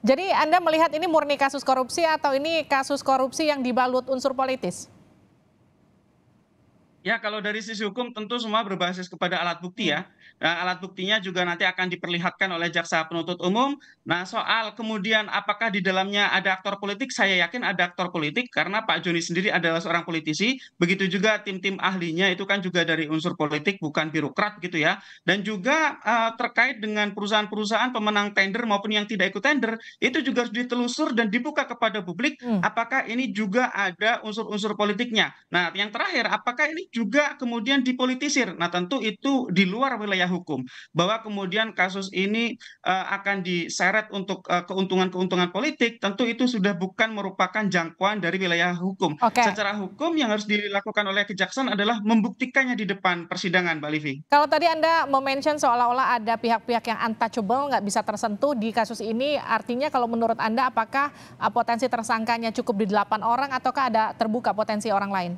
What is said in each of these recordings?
Jadi Anda melihat ini murni kasus korupsi atau ini kasus korupsi yang dibalut unsur politis? Ya, kalau dari sisi hukum tentu semua berbasis kepada alat bukti Hmm. ya. Nah, alat buktinya juga nanti akan diperlihatkan oleh jaksa penuntut umum. Nah, soal kemudian apakah di dalamnya ada aktor politik, saya yakin ada aktor politik karena Pak Joni sendiri adalah seorang politisi. Begitu juga tim-tim ahlinya itu kan juga dari unsur politik, bukan birokrat gitu ya. Dan juga terkait dengan perusahaan-perusahaan pemenang tender maupun yang tidak ikut tender, itu juga harus ditelusur dan dibuka kepada publik Hmm. apakah ini juga ada unsur-unsur politiknya. Nah, yang terakhir, apakah ini juga kemudian dipolitisir? Nah, tentu itu di luar wilayah hukum. Bahwa kemudian kasus ini akan diseret untuk keuntungan-keuntungan politik, tentu itu sudah bukan merupakan jangkauan dari wilayah hukum. Oke. Secara hukum yang harus dilakukan oleh kejaksaan adalah membuktikannya di depan persidangan, Mbak Livi. Kalau tadi Anda mention seolah-olah ada pihak-pihak yang untouchable, nggak bisa tersentuh di kasus ini, artinya kalau menurut Anda apakah potensi tersangkanya cukup di 8 orang ataukah ada terbuka potensi orang lain?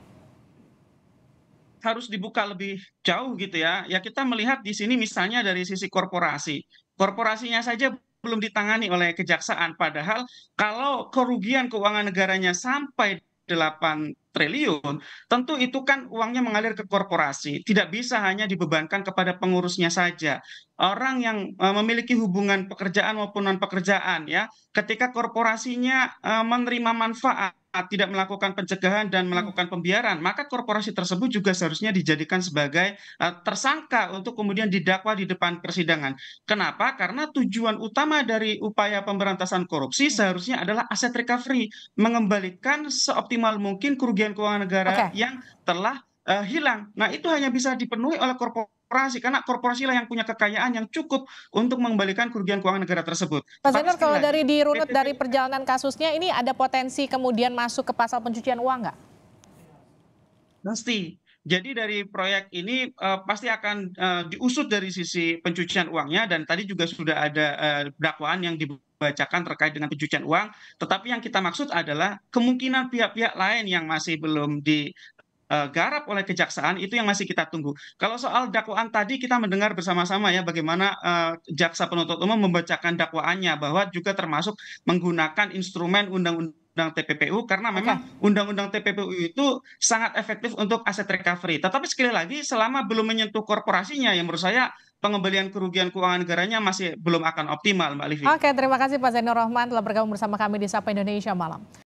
Harus dibuka lebih jauh gitu ya. Ya kita melihat di sini misalnya dari sisi korporasi. Korporasinya saja belum ditangani oleh kejaksaan. Padahal kalau kerugian keuangan negaranya sampai 8 triliun, tentu itu kan uangnya mengalir ke korporasi. Tidak bisa hanya dibebankan kepada pengurusnya saja. Orang yang memiliki hubungan pekerjaan maupun non pekerjaan ya, ketika korporasinya menerima manfaat tidak melakukan pencegahan dan Hmm. melakukan pembiaran, maka korporasi tersebut juga seharusnya dijadikan sebagai tersangka untuk kemudian didakwa di depan persidangan. Kenapa? Karena tujuan utama dari upaya pemberantasan korupsi Hmm. seharusnya adalah aset recovery, mengembalikan seoptimal mungkin kerugian keuangan negara Oke. yang telah hilang. Nah, itu hanya bisa dipenuhi oleh korporasi karena korporasilah yang punya kekayaan yang cukup untuk mengembalikan kerugian keuangan negara tersebut. Pak Tapi Zainur, sekali kalau lagi, dari dirunut dari PPPU perjalanan kasusnya ini ada potensi kemudian masuk ke pasal pencucian uang nggak? pasti. Jadi dari proyek ini pasti akan diusut dari sisi pencucian uangnya dan tadi juga sudah ada dakwaan yang dibacakan terkait dengan pencucian uang. Tetapi yang kita maksud adalah kemungkinan pihak-pihak lain yang masih belum digarap oleh kejaksaan itu yang masih kita tunggu. Kalau soal dakwaan tadi kita mendengar bersama-sama ya bagaimana jaksa penuntut umum membacakan dakwaannya bahwa juga termasuk menggunakan instrumen undang-undang TPPU karena Oke. memang undang-undang TPPU itu sangat efektif untuk aset recovery. Tetapi sekali lagi selama belum menyentuh korporasinya yang menurut saya pengembalian kerugian keuangan negaranya masih belum akan optimal, Mbak Livi. Oke, terima kasih Pak Zainur Rohman telah bergabung bersama kami di Sapa Indonesia Malam.